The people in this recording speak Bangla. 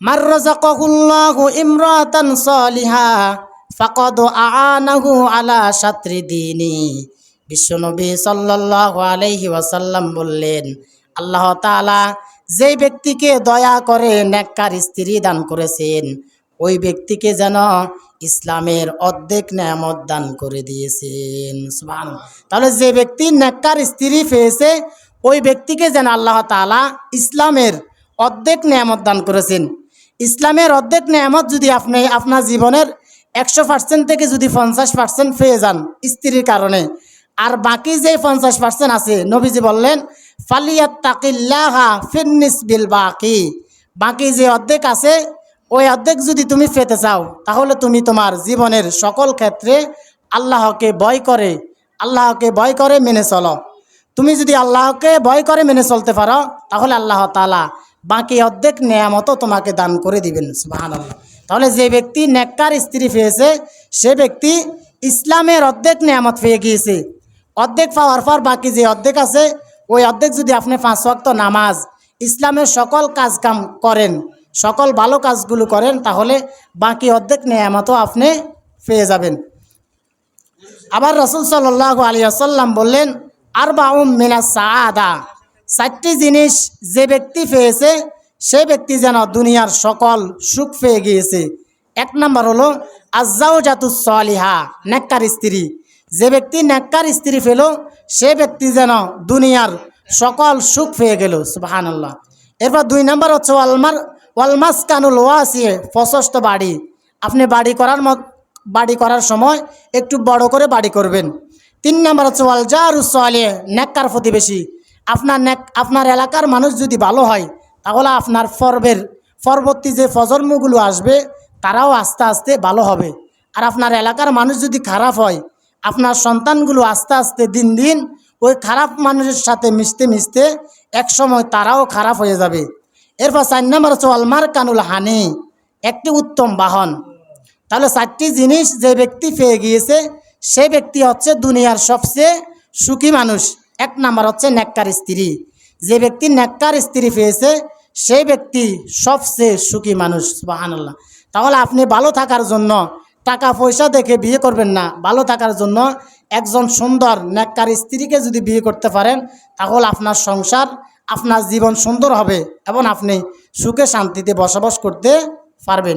মার রাযাকাহুল্লাহু ইমরাতান সালিহা ফাকাদ আ'ানাহু আলা শাত্রি দীনি। বিশ্বনবী সাল্লাল্লাহু আলাইহি ওয়াসাল্লাম বললেন, আল্লাহ তাআলা যেই ব্যক্তিকে দয়া করে নেককার স্ত্রী দান করেছেন, ওই ব্যক্তিকে যেন ইসলামের অর্ধেক নেয়ামত দান করে দিয়েছেন। সুবহানাল্লাহ। তাহলে যে ব্যক্তি নেককার স্ত্রী পেয়েছে, ওই ব্যক্তিকে যেন আল্লাহ তাআলা ইসলামের অর্ধেক নেয়ামত দান করেছেন। ইসলামের অর্ধেক নেয়ামত যদি আপনি আপনার জীবনের 100% থেকে যদি 50% পেয়ে যান স্ত্রীর কারণে, আর বাকি যে 50% আছে, নবীজি বললেন ফালিয়াত্তাকিল্লাহা ফিন্নিসবিল বাকি। বাকি যে অর্ধেক আছে, ওই অর্ধেক যদি তুমি পেতে চাও, তাহলে তুমি তোমার জীবনের সকল ক্ষেত্রে আল্লাহকে ভয় করে মেনে চলো। তুমি যদি আল্লাহকে ভয় করে মেনে চলতে পারো, তাহলে আল্লাহ তাআলা বাকি অর্ধেক নেয়ামতও তোমাকে দান করে দিবেন। সুবহানাল্লাহ। তাহলে যে ব্যক্তি নেককার স্ত্রী পেয়েছে, সে ব্যক্তি ইসলামের অর্ধেক নেয়ামত পেয়ে গিয়েছে। অর্ধেক পাওয়ার পর বাকি যে অর্ধেক আছে, ওই অর্ধেক যদি আপনি 5 ওয়াক্ত নামাজ, ইসলামের সকল কাজকাম করেন, সকল ভালো কাজগুলো করেন, তাহলে বাকি অর্ধেক নেয়ামতও আপনি পেয়ে যাবেন। আবার রাসূল সাল্লাল্লাহু আলাইহি ওয়াসাল্লাম বললেন, আরবাউম মিনাস সাআদা। 4টি জিনিস যে ব্যক্তি পেয়েছে, সে ব্যক্তি যেন দুনিয়ার সকল সুখ পেয়ে গিয়েছে। 1 নাম্বার হলো আয-যাওজাতুস সালিহা, নেককার স্ত্রী। যে ব্যক্তি নেককার স্ত্রী পেল, সে ব্যক্তি যেন দুনিয়ার সকল সুখ পেয়ে গেল। সুবহানাল্লাহ। এরপর 2 নাম্বার হচ্ছে ওয়াল মাসকানুল ওয়াসি, প্রশস্ত বাড়ি। আপনি বাড়ি করার সময় একটু বড় করে বাড়ি করবেন। 3 নাম্বার হচ্ছে ওয়াল জারুস সালিহ, নেককার প্রতিবেশী। আপনার এলাকার মানুষ যদি ভালো হয়, তাহলে আপনার পরবর্তী যে প্রজন্মগুলো আসবে, তারাও আস্তে আস্তে ভালো হবে। আর আপনার এলাকার মানুষ যদি খারাপ হয়, আপনার সন্তানগুলো আস্তে আস্তে দিন দিন ওই খারাপ মানুষের সাথে মিশতে মিশতে একসময় তারাও খারাপ হয়ে যাবে। এরপর 4 নাম্বার হচ্ছে ওয়াল মারকানুল হানি, একটি উত্তম বাহন। তাহলে 4টি জিনিস যে ব্যক্তি পেয়ে গিয়েছে, সে ব্যক্তি হচ্ছে দুনিয়ার সবচেয়ে সুখী মানুষ। 1 নাম্বার হচ্ছে নেককার স্ত্রী। যে ব্যক্তি নেককার স্ত্রী পেয়েছে, সেই ব্যক্তি সবচেয়ে সুখী মানুষ। সুবহানাল্লাহ। তাহলে আপনি ভালো থাকার জন্য টাকা পয়সা দেখে বিয়ে করবেন না। ভালো থাকার জন্য একজন সুন্দর নেককার স্ত্রীকে যদি বিয়ে করতে পারেন, তাহলে আপনার সংসার, আপনার জীবন সুন্দর হবে এবং আপনি সুখে শান্তিতে বসবাস করতে পারবেন।